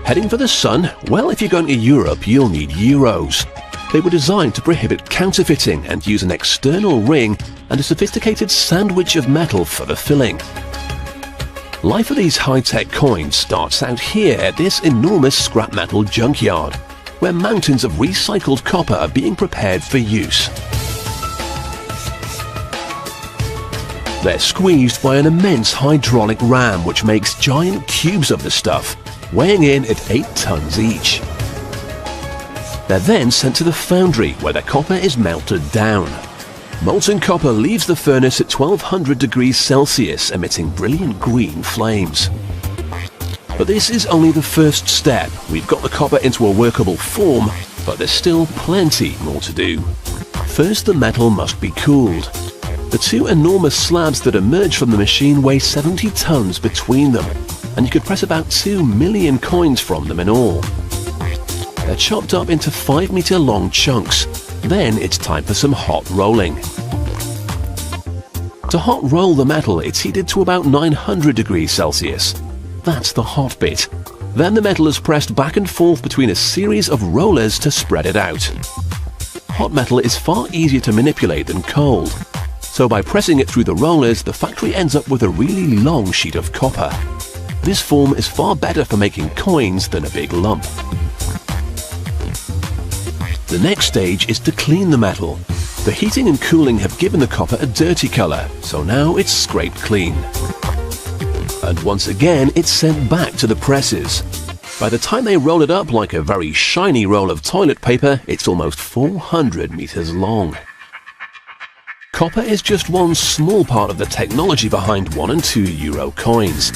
Heading for the sun? Well, if you're going to Europe, you'll need euros. They were designed to prohibit counterfeiting and use an external ring and a sophisticated sandwich of metal for the filling. Life of these high-tech coins starts out here at this enormous scrap metal junkyard, where mountains of recycled copper are being prepared for use. They're squeezed by an immense hydraulic ram which makes giant cubes of the stuff, weighing in at 8 tons each. They're then sent to the foundry where the copper is melted down. Molten copper leaves the furnace at 1200 degrees Celsius, emitting brilliant green flames. But this is only the first step. We've got the copper into a workable form, but there's still plenty more to do. First, the metal must be cooled. The two enormous slabs that emerge from the machine weigh 70 tons between them, and you could press about 2 million coins from them in all. They're chopped up into 5-meter long chunks. Then it's time for some hot rolling. To hot roll the metal, it's heated to about 900 degrees Celsius. That's the hot bit. Then the metal is pressed back and forth between a series of rollers to spread it out. Hot metal is far easier to manipulate than cold. So by pressing it through the rollers, the factory ends up with a really long sheet of copper. This form is far better for making coins than a big lump. The next stage is to clean the metal. The heating and cooling have given the copper a dirty color, so now it's scraped clean. And once again, it's sent back to the presses. By the time they roll it up like a very shiny roll of toilet paper, it's almost 400 meters long. Copper is just one small part of the technology behind 1 and 2 euro coins.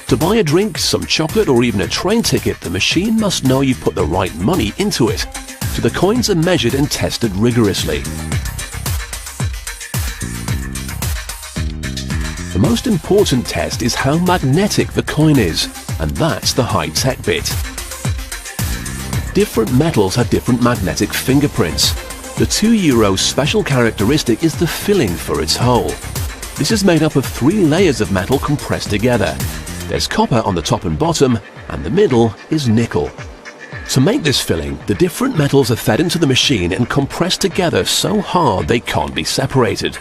To buy a drink, some chocolate or even a train ticket, the machine must know you put the right money into it. So the coins are measured and tested rigorously. The most important test is how magnetic the coin is, and that's the high-tech bit. Different metals have different magnetic fingerprints. The 2 euro's special characteristic is the filling for its hole. This is made up of 3 layers of metal compressed together. There's copper on the top and bottom, and the middle is nickel. To make this filling, the different metals are fed into the machine and compressed together so hard they can't be separated.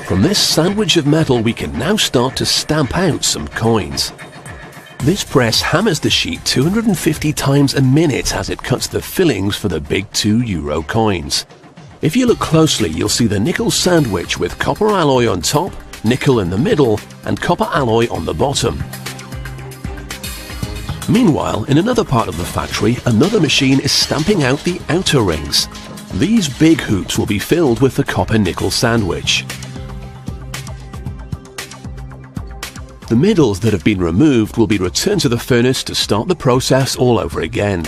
From this sandwich of metal, we can now start to stamp out some coins. This press hammers the sheet 250 times a minute as it cuts the fillings for the big 2 euro coins. If you look closely, you'll see the nickel sandwich with copper alloy on top, nickel in the middle, and copper alloy on the bottom. Meanwhile, in another part of the factory, another machine is stamping out the outer rings. These big hoops will be filled with the copper-nickel sandwich. The middles that have been removed will be returned to the furnace to start the process all over again.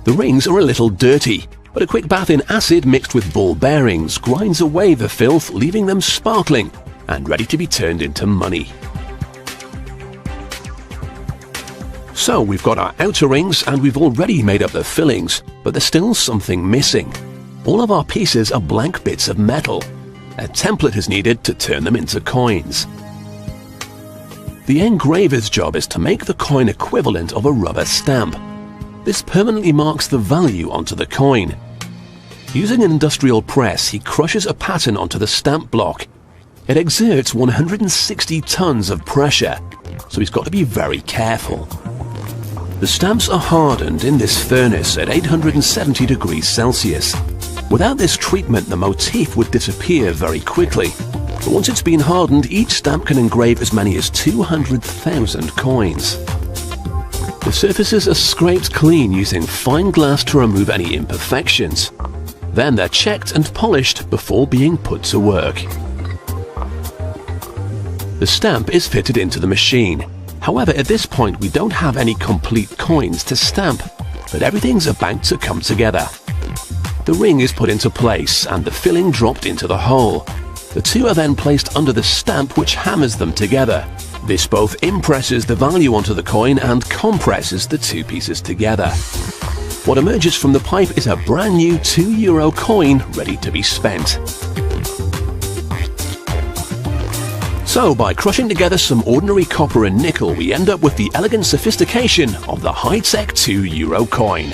The rings are a little dirty, but a quick bath in acid mixed with ball bearings grinds away the filth, leaving them sparkling and ready to be turned into money. So we've got our outer rings and we've already made up the fillings, but there's still something missing. All of our pieces are blank bits of metal. A template is needed to turn them into coins. The engraver's job is to make the coin equivalent of a rubber stamp. This permanently marks the value onto the coin. Using an industrial press, he crushes a pattern onto the stamp block. It exerts 160 tons of pressure, so he's got to be very careful. The stamps are hardened in this furnace at 870 degrees Celsius. Without this treatment, the motif would disappear very quickly. But once it's been hardened, each stamp can engrave as many as 200,000 coins. The surfaces are scraped clean using fine glass to remove any imperfections. Then they're checked and polished before being put to work. The stamp is fitted into the machine. However, at this point we don't have any complete coins to stamp, but everything's about to come together. The ring is put into place and the filling dropped into the hole. The two are then placed under the stamp, which hammers them together. This both impresses the value onto the coin and compresses the two pieces together. What emerges from the pipe is a brand new 2 euro coin ready to be spent. So by crushing together some ordinary copper and nickel, we end up with the elegant sophistication of the high-tech €2 coin.